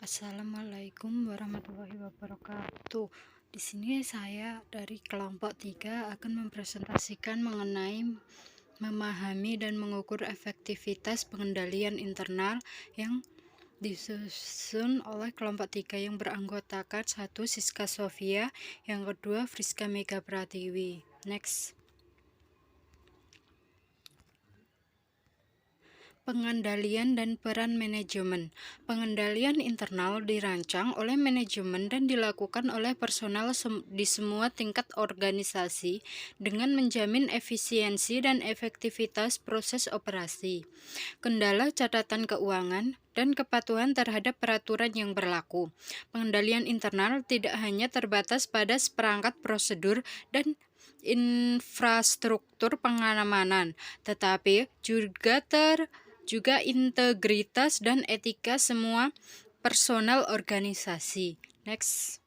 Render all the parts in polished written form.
Assalamualaikum warahmatullahi wabarakatuh. Di sini saya dari kelompok 3 akan mempresentasikan mengenai memahami dan mengukur efektivitas pengendalian internal yang disusun oleh kelompok 3 yang beranggotakan 1. Siska Sofia, yang kedua Friska Mega Pratiwi. Next. Pengendalian dan peran manajemen. Pengendalian internal dirancang oleh manajemen dan dilakukan oleh personal di semua tingkat organisasi dengan menjamin efisiensi dan efektivitas proses operasi, kendala catatan keuangan, dan kepatuhan terhadap peraturan yang berlaku. Pengendalian internal tidak hanya terbatas pada seperangkat prosedur dan infrastruktur pengamanan, tetapi juga integritas dan etika semua personal organisasi. Next.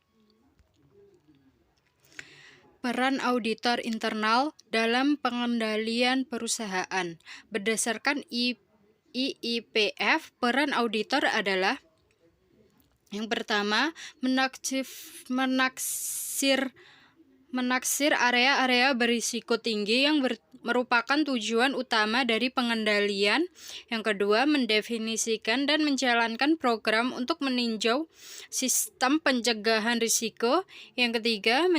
Peran auditor internal dalam pengendalian perusahaan. Berdasarkan IIPF, peran auditor adalah yang pertama, menaksir area-area berisiko tinggi yang merupakan tujuan utama dari pengendalian. Yang kedua, mendefinisikan dan menjalankan program untuk meninjau sistem pencegahan risiko. Yang ketiga,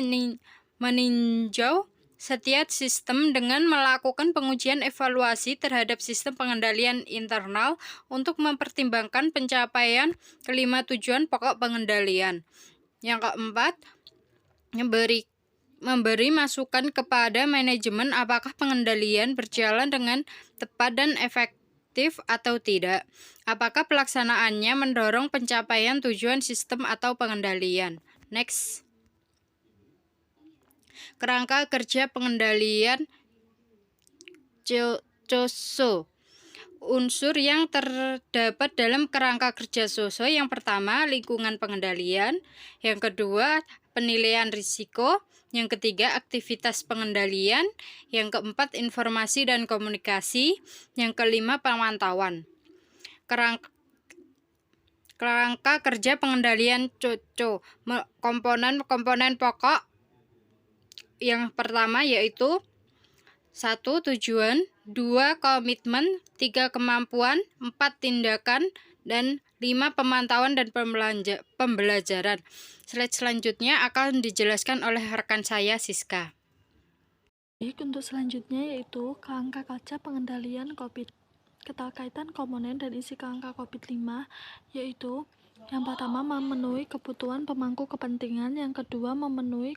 meninjau setiap sistem dengan melakukan pengujian evaluasi terhadap sistem pengendalian internal untuk mempertimbangkan pencapaian kelima tujuan pokok pengendalian. Yang keempat, memberi masukan kepada manajemen apakah pengendalian berjalan dengan tepat dan efektif atau tidak. Apakah pelaksanaannya mendorong pencapaian tujuan sistem atau pengendalian. Next. Kerangka kerja pengendalian COSO. Unsur yang terdapat dalam kerangka kerja COSO yang pertama, lingkungan pengendalian. Yang kedua, penilaian risiko. Yang ketiga, aktivitas pengendalian. Yang keempat, informasi dan komunikasi. Yang kelima, pemantauan. Kerangka kerja pengendalian COSO. Komponen pokok yang pertama yaitu 1. Tujuan, 2. Komitmen, 3. Kemampuan, 4. Tindakan, dan 5. Pemantauan dan pembelajaran. Slide selanjutnya akan dijelaskan oleh rekan saya, Siska. Baik, untuk selanjutnya yaitu kerangka kerja pengendalian COVID. Keterkaitan komponen dan isi kerangka COVID-5 yaitu yang pertama, memenuhi kebutuhan pemangku kepentingan. Yang kedua, memenuhi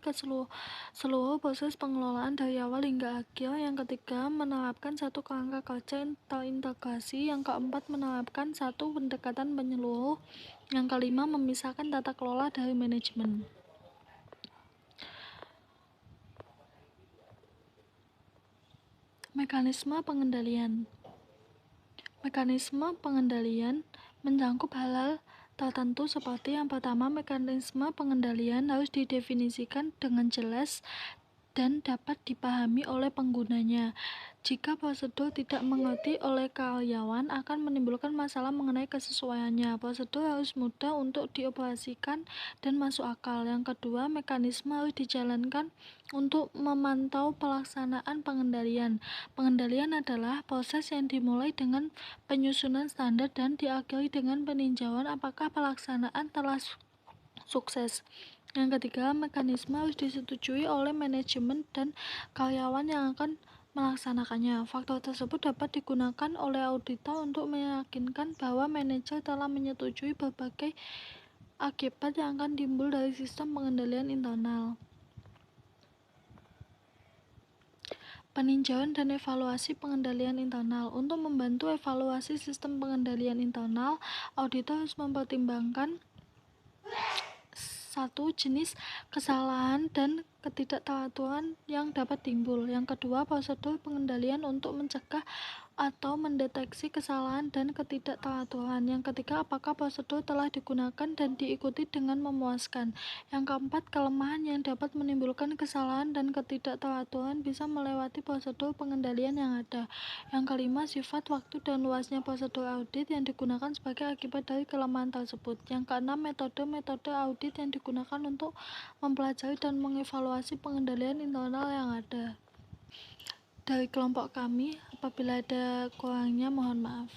seluruh proses pengelolaan dari awal hingga akhir. Yang ketiga, menerapkan satu kerangka kerja terintegrasi. Yang keempat, menerapkan satu pendekatan menyeluruh. Yang kelima, memisahkan tata kelola dari manajemen. Mekanisme pengendalian. Mekanisme pengendalian mencakup hal-hal tertentu seperti yang pertama, mekanisme pengendalian harus didefinisikan dengan jelas dan dapat dipahami oleh penggunanya. Jika prosedur tidak mengerti oleh karyawan, akan menimbulkan masalah mengenai kesesuaiannya. Prosedur harus mudah untuk dioperasikan dan masuk akal. Yang kedua, mekanisme harus dijalankan untuk memantau pelaksanaan pengendalian. Pengendalian adalah proses yang dimulai dengan penyusunan standar dan diakhiri dengan peninjauan apakah pelaksanaan telah sukses. Yang ketiga, mekanisme harus disetujui oleh manajemen dan karyawan yang akan melaksanakannya. Faktor tersebut dapat digunakan oleh auditor untuk meyakinkan bahwa manajer telah menyetujui berbagai akibat yang akan timbul dari sistem pengendalian internal. Peninjauan dan evaluasi pengendalian internal. Untuk membantu evaluasi sistem pengendalian internal, auditor harus mempertimbangkan 1. Jenis kesalahan dan ketidakteraturan yang dapat timbul. Yang kedua, prosedur pengendalian untuk mencegah atau mendeteksi kesalahan dan ketidakteraturan. Yang ketiga, apakah prosedur telah digunakan dan diikuti dengan memuaskan. Yang keempat, kelemahan yang dapat menimbulkan kesalahan dan ketidakteraturan bisa melewati prosedur pengendalian yang ada. Yang kelima, sifat, waktu, dan luasnya prosedur audit yang digunakan sebagai akibat dari kelemahan tersebut. Yang keenam, metode-metode audit yang digunakan untuk mempelajari dan mengevaluasi pengendalian internal yang ada. Dari kelompok kami, apabila ada kurangnya mohon maaf.